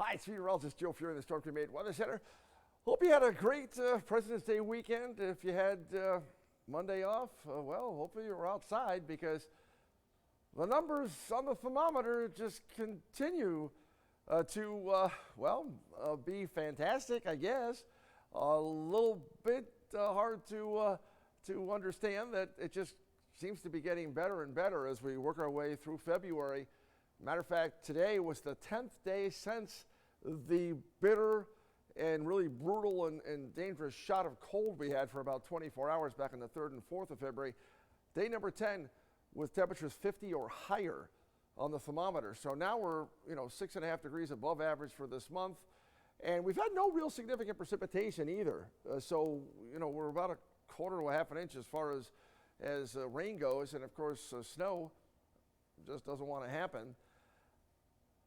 Hi, it's Peter Wells. It's Joe Fury in the Storm Team 8 Weather Center. Hope you had a great President's Day weekend. If you had Monday off, well, hopefully you were outside because the numbers on the thermometer just continue to be fantastic, I guess. A little bit hard to understand that it just seems to be getting better and better as we work our way through February. Matter of fact, today was the 10th day since the bitter and really brutal and dangerous shot of cold we had for about 24 hours back on the 3rd and 4th of February. Day number 10 with temperatures 50 or higher on the thermometer. So now we're 6.5 degrees above average for this month. And we've had no real significant precipitation either. We're about a quarter to a half an inch as far as rain goes. And of course, snow just doesn't want to happen.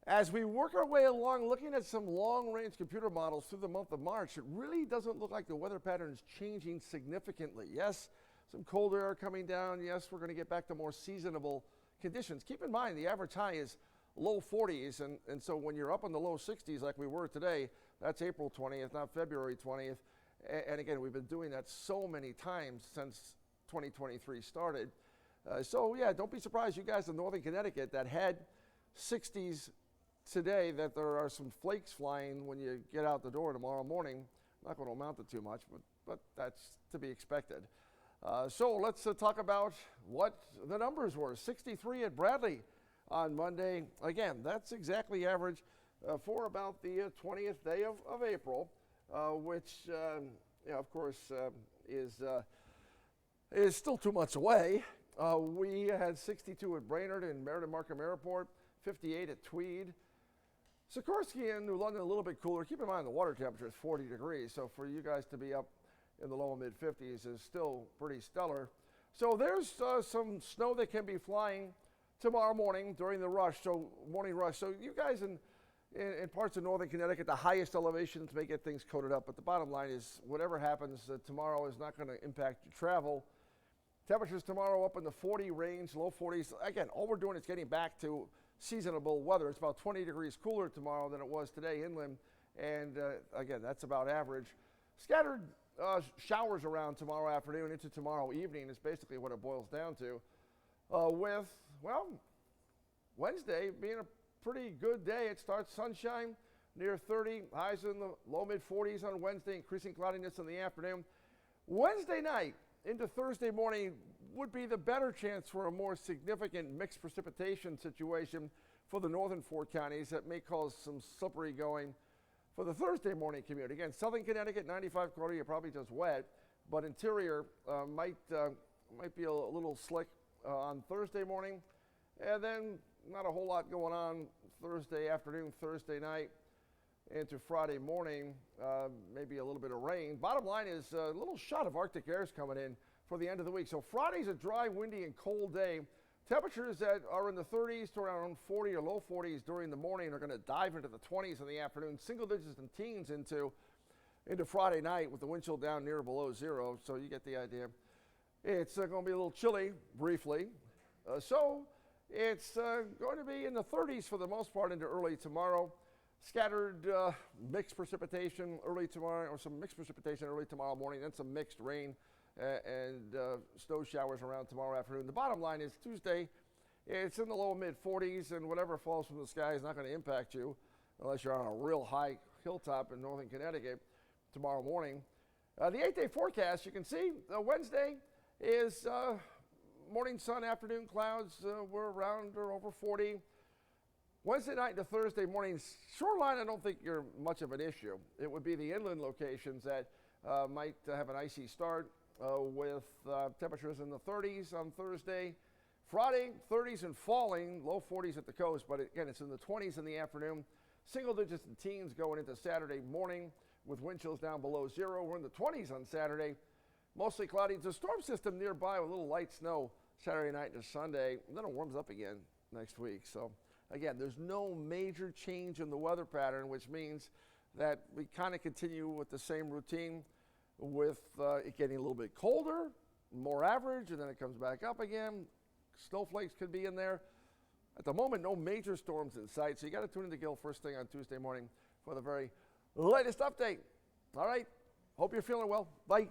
As we work our way along, looking at some long-range computer models through the month of March, it really doesn't look like the weather pattern is changing significantly. Yes, some colder air coming down. Yes, we're going to get back to more seasonable conditions. Keep in mind, the average high is low 40s, and so when you're up in the low 60s like we were today, that's April 20th, not February 20th. And again, we've been doing that so many times since 2023 started. Don't be surprised, you guys in northern Connecticut that had 60s today, that there are some flakes flying when you get out the door tomorrow morning. Not going to amount to too much, but that's to be expected. So let's talk about what the numbers were. 63 at Bradley on Monday. Again, that's exactly average for about the 20th day of April, which, of course, is still 2 months away. We had 62 at Brainerd and Meriden Markham Airport, 58 at Tweed. Sikorsky and New London a little bit cooler. Keep in mind the water temperature is 40 degrees, so for you guys to be up in the low and mid 50s is still pretty stellar. So there's some snow that can be flying tomorrow morning during the rush, morning rush. So you guys in parts of northern Connecticut, the highest elevations may get things coated up, but the bottom line is whatever happens tomorrow is not going to impact your travel. Temperatures tomorrow up in the 40 range, low 40s. Again, all we're doing is getting back to seasonable weather. It's about 20 degrees cooler tomorrow than it was today inland, and again, that's about average. Scattered showers around tomorrow afternoon into tomorrow evening is basically what it boils down to, with Wednesday being a pretty good day. It starts sunshine near 30, highs in the low mid 40s on Wednesday, increasing cloudiness in the afternoon. Wednesday night into Thursday morning would be the better chance for a more significant mixed precipitation situation for the northern four counties that may cause some slippery going for the Thursday morning commute. Again, southern Connecticut, 95 quarter, you're probably just wet, but interior might be a little slick on Thursday morning, and then not a whole lot going on Thursday afternoon, Thursday night into Friday morning, maybe a little bit of rain. Bottom line is a little shot of Arctic air is coming in for the end of the week. So Friday's a dry, windy, and cold day. Temperatures that are in the 30s to around 40 or low 40s during the morning are going to dive into the 20s in the afternoon, single digits and teens into Friday night with the wind chill down near below zero. So you get the idea. It's going to be a little chilly briefly. So it's going to be in the 30s for the most part into early tomorrow. Scattered mixed precipitation early tomorrow, or some mixed precipitation early tomorrow morning, then some mixed rain and snow showers around tomorrow afternoon. The bottom line is Tuesday, it's in the low mid 40s, and whatever falls from the sky is not going to impact you unless you're on a real high hilltop in northern Connecticut tomorrow morning. The 8-day forecast, you can see Wednesday is morning sun, afternoon clouds. We're around or over 40. Wednesday night to Thursday morning, shoreline, I don't think you're much of an issue. It would be the inland locations that might have an icy start with temperatures in the 30s on Thursday. Friday, 30s and falling, low 40s at the coast, but again, it's in the 20s in the afternoon. Single digits and teens going into Saturday morning with wind chills down below zero. We're in the 20s on Saturday. Mostly cloudy. There's a storm system nearby with a little light snow Saturday night to Sunday, and then it warms up again next week. So again, there's no major change in the weather pattern, which means that we kind of continue with the same routine with it getting a little bit colder, more average, and then it comes back up again. Snowflakes could be in there. At the moment, no major storms in sight, so you got to tune into Gil first thing on Tuesday morning for the very latest update. All right. Hope you're feeling well. Bye.